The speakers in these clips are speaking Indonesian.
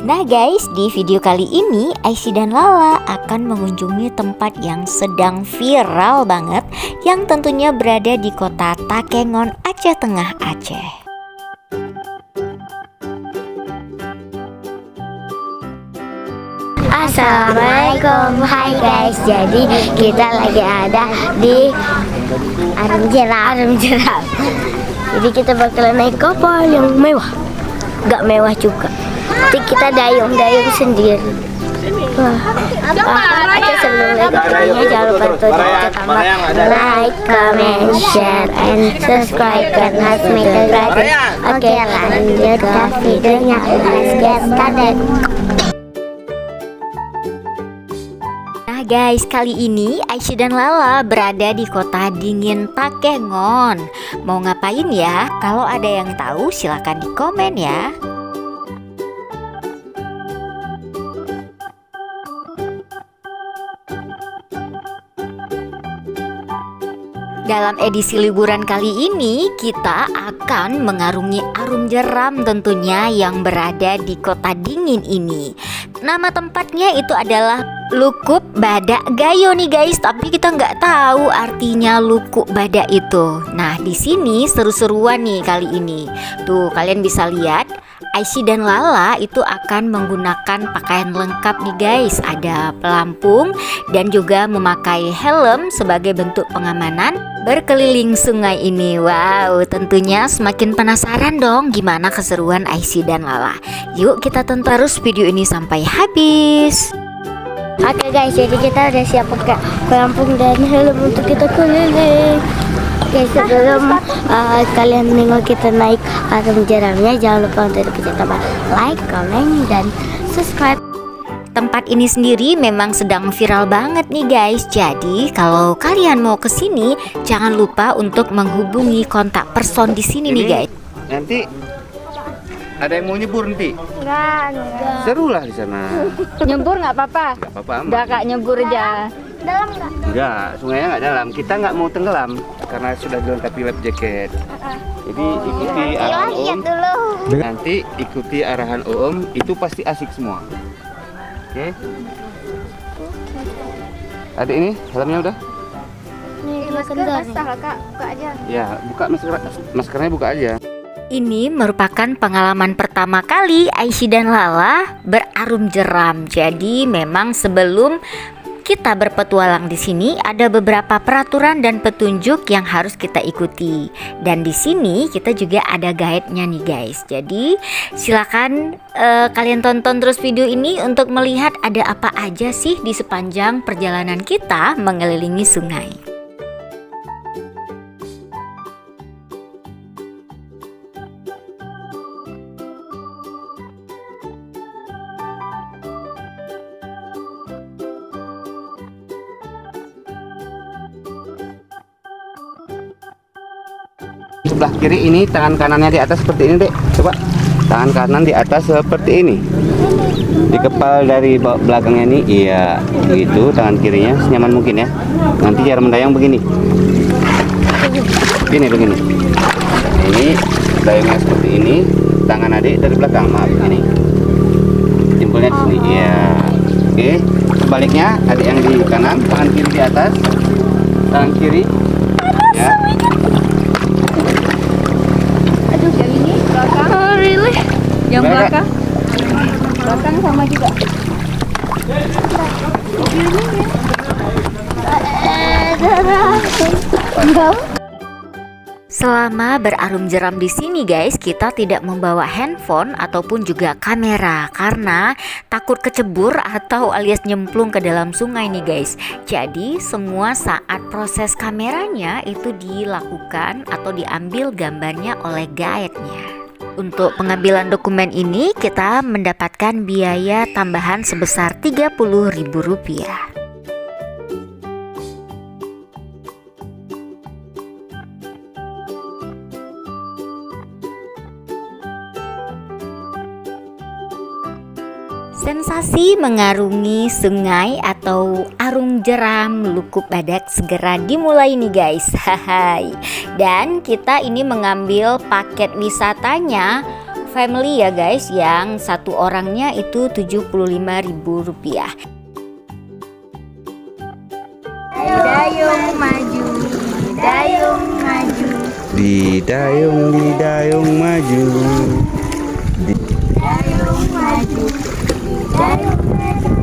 Nah guys, di video kali ini Aisy dan Lala akan mengunjungi tempat yang sedang viral banget, yang tentunya berada di kota Takengon, Aceh Tengah, Aceh. Assalamualaikum, hai guys. Jadi kita lagi ada di Arum Jeram. Jadi kita bakalan naik kapal yang mewah, gak mewah juga. Nanti kita dayung sendiri. Oke, sebelum naik kapalnya jangan lupa untuk tombol like, comment, share, and subscribe karena semuanya gratis. Oke, lanjut ke videonya. Let's get started. Nah guys, kali ini Aisy dan Lala berada di kota dingin Takengon. Mau ngapain ya? Kalau ada yang tahu silahkan di komen ya. Dalam edisi liburan kali ini kita akan mengarungi Arum Jeram tentunya yang berada di kota dingin ini. Nama tempatnya itu adalah Lukub Badak Gayo nih guys, tapi kita nggak tahu artinya Lukub Badak itu. Nah di sini seru-seruan nih kali ini. Tuh kalian bisa lihat Aisy dan Lala itu akan menggunakan pakaian lengkap nih guys. Ada pelampung dan juga memakai helm sebagai bentuk pengamanan berkeliling sungai ini. Wow, tentunya semakin penasaran dong gimana keseruan Aisy dan Lala. Yuk kita tonton terus video ini sampai habis. Oke guys, jadi kita udah siap pakai pelampung dan helm untuk kita keliling. Guys, sebelum kalian nengok kita naik Arum Jeramnya, jangan lupa untuk pencet tombol like, comment, dan subscribe. Tempat ini sendiri memang sedang viral banget nih guys. Jadi kalau kalian mau ke sini, jangan lupa untuk menghubungi kontak person di sini nih guys. Nanti ada yang mau nyebur nanti? Enggak. Seru lah di sana. Nyebur nggak apa-apa? Nggak apa-apa amat. Udah kak nyebur aja. Dalam enggak? Enggak, sungainya nggak dalam. Kita nggak mau tenggelam karena sudah dilengkapi life jacket. Jadi ikuti arahan Om. dulu. Nanti ikuti arahan Om, itu pasti asik semua. Oke? Adik ini helmnya udah? Nih, Masker basah lah kak, buka aja. Ya, buka maskernya buka aja. Ini merupakan pengalaman pertama kali Aisy dan Lala berarum jeram. Jadi memang sebelum kita berpetualang di sini ada beberapa peraturan dan petunjuk yang harus kita ikuti. Dan di sini kita juga ada guide-nya nih guys. Jadi silakan kalian tonton terus video ini untuk melihat ada apa aja sih di sepanjang perjalanan kita mengelilingi sungai. Sebelah kiri ini, tangan kanannya di atas seperti ini dek. Coba tangan kanan di atas seperti ini. Di kepal dari belakangnya ini, iya begitu. Tangan kirinya senyaman mungkin ya. Nanti cara mendayang begini. Begini. Ini dayangnya seperti ini. Tangan adik dari belakang, maaf ini. Jempolnya di sini, iya. Oke, sebaliknya adik yang di kanan, tangan kiri di atas, tangan kiri. Ya. Yang ini belakang. Oh really? Yang belakang? Belakang sama juga. Selama berarum jeram di sini guys, kita tidak membawa handphone ataupun juga kamera karena takut kecebur atau alias nyemplung ke dalam sungai nih guys. Jadi semua saat proses kameranya itu dilakukan atau diambil gambarnya oleh guide-nya. Untuk pengambilan dokumen ini kita mendapatkan biaya tambahan sebesar Rp30.000. Sensasi mengarungi sungai atau Arum Jeram Lukub Badak segera dimulai nih guys. Hai. Dan kita ini mengambil paket wisatanya family ya guys, yang satu orangnya itu Rp75.000. Dayung maju, dayung maju. Didayung maju. Dayung maju, dayung maju.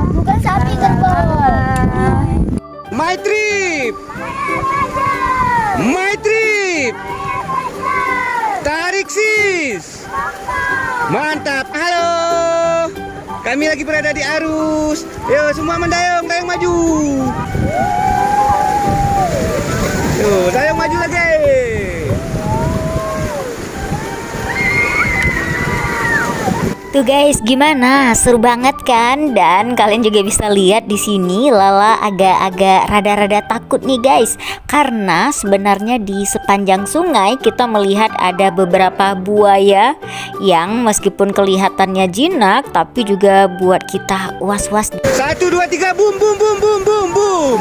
Bukan sapi terbang. My trip. My trip. Tarik sis. Mantap. Halo. Kami lagi berada di arus. Yo semua mendayung, dayung maju. Yo, dayung maju lagi. Tuh guys, gimana? Seru banget kan? Dan kalian juga bisa lihat di sini Lala agak-agak rada-rada takut nih guys, karena sebenarnya di sepanjang sungai kita melihat ada beberapa buaya yang meskipun kelihatannya jinak tapi juga buat kita was-was. 1, 2, 3, boom, boom, boom, boom, boom, boom.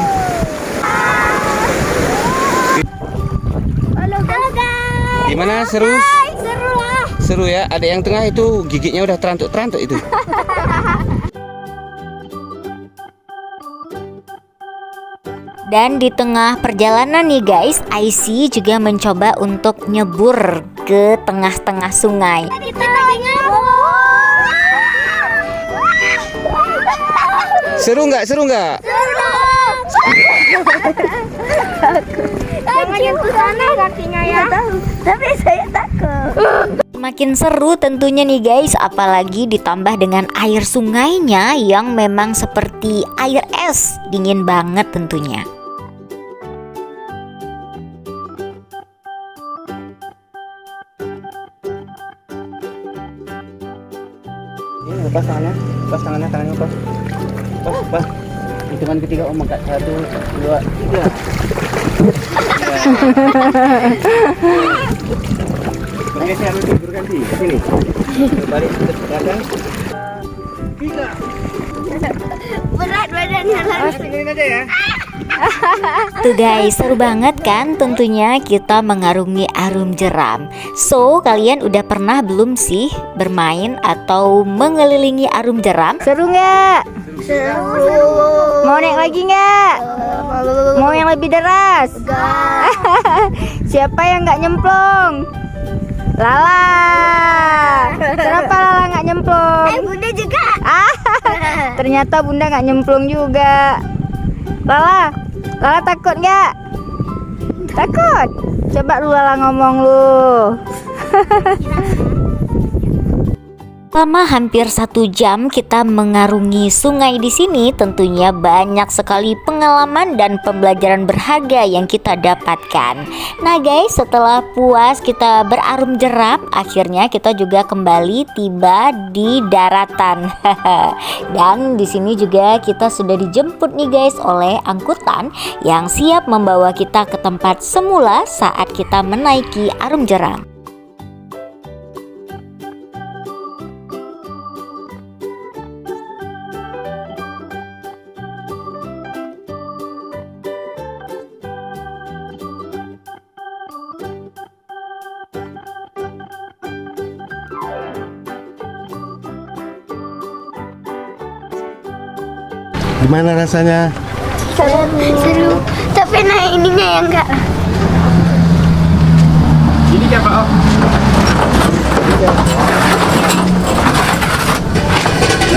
Halo guys. Gimana, seru? Seru lah. Seru ya, ada yang tengah itu giginya udah terantuk-terantuk itu. Dan di tengah perjalanan nih guys, Aisy juga mencoba untuk nyebur ke tengah-tengah sungai. Kita lagi Seru nggak? Seru nggak? Jangan nyentuh sana kakinya ya. Tapi saya takut. Makin seru tentunya nih guys, apalagi ditambah dengan air sungainya yang memang seperti air es, dingin banget tentunya. Ini lepas tangannya, tangannya lepas. Pas. Hitungan ketiga om angkat 1, 2, 3. Oke, saya harus berganti. Sini. Balik ke belakang. 3. Berat badannya lagi. Tinggalin aja ya. Tuh guys, seru banget kan tentunya kita mengarungi arum jeram. So, kalian udah pernah belum sih bermain atau mengelilingi arum jeram? Seru nggak? Seru. Mau naik lagi nggak? Mau yang lebih deras? Siapa yang nggak nyemplung? Lala. Kenapa Lala nggak nyemplung? Bunda juga. Ternyata Bunda nggak nyemplung juga. Lala takut nggak? Takut? Coba lu Lala ngomong lu. Selama hampir 1 jam kita mengarungi sungai di sini, tentunya banyak sekali pengalaman dan pembelajaran berharga yang kita dapatkan. Nah guys, setelah puas kita berarum jeram, akhirnya kita juga kembali tiba di daratan. Dan di sini juga kita sudah dijemput nih guys oleh angkutan yang siap membawa kita ke tempat semula saat kita menaiki arum jeram. Gimana rasanya? Seru. Tapi naik ininya ya enggak. Ini siapa om?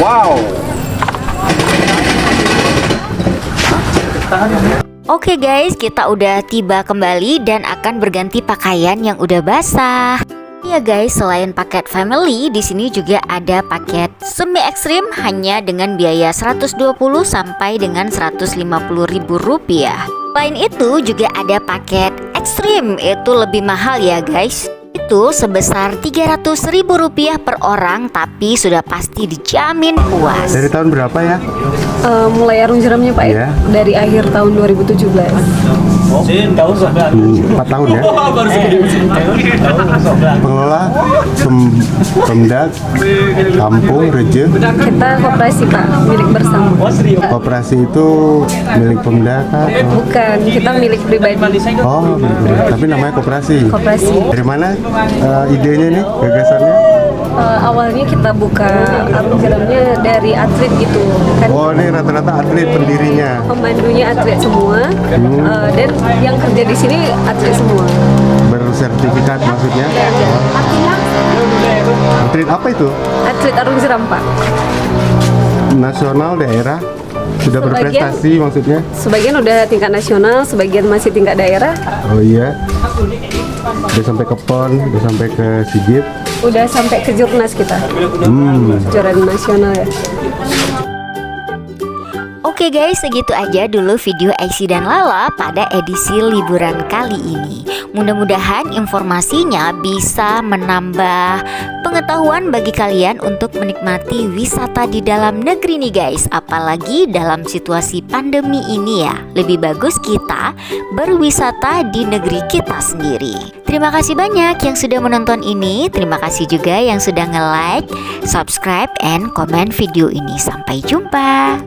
Wow. Oke guys, kita udah tiba kembali dan akan berganti pakaian yang udah basah. Ya guys, selain paket family, di sini juga ada paket semi ekstrim hanya dengan biaya 120 sampai dengan 150.000 rupiah. Selain itu juga ada paket ekstrim, itu lebih mahal ya guys. itu sebesar Rp300.000 per orang, tapi sudah pasti dijamin puas. Dari tahun berapa ya? Mulai arung jeramnya Pak Iya. dari akhir tahun 2017. 4 tahun ya? Pengelola Pemda Kampung Reje. Kita koperasi Pak, milik bersama. Koperasi itu milik Pemda kah? Atau- Bukan, kita milik pribadi. Oh, milik Pemda. Tapi namanya koperasi. Koperasi. Dari mana idenya nih, gagasannya? Awalnya kita buka arung jeramnya dari atlet gitu kan. Oh, ini rata-rata atlet pendirinya. Pemandunya atlet semua, dan yang kerja di sini atlet semua. Bersertifikat maksudnya? Atlet apa itu? Atlet arung jeram Pak. Nasional, daerah? Sudah Sebagian- berprestasi maksudnya? Sebagian udah tingkat nasional, sebagian masih tingkat daerah. Oh iya. Udah sampai ke PON, udah sampai ke SEA Games. Udah sampai ke jurnas kita, kejuaraan nasional ya. Oke guys, segitu aja dulu video Aisy dan Lala pada edisi liburan kali ini. Mudah-mudahan informasinya bisa menambah pengetahuan bagi kalian untuk menikmati wisata di dalam negeri nih guys. Apalagi dalam situasi pandemi ini ya. Lebih bagus kita berwisata di negeri kita sendiri. Terima kasih banyak yang sudah menonton ini. Terima kasih juga yang sudah nge-like, subscribe, and komen video ini. Sampai jumpa.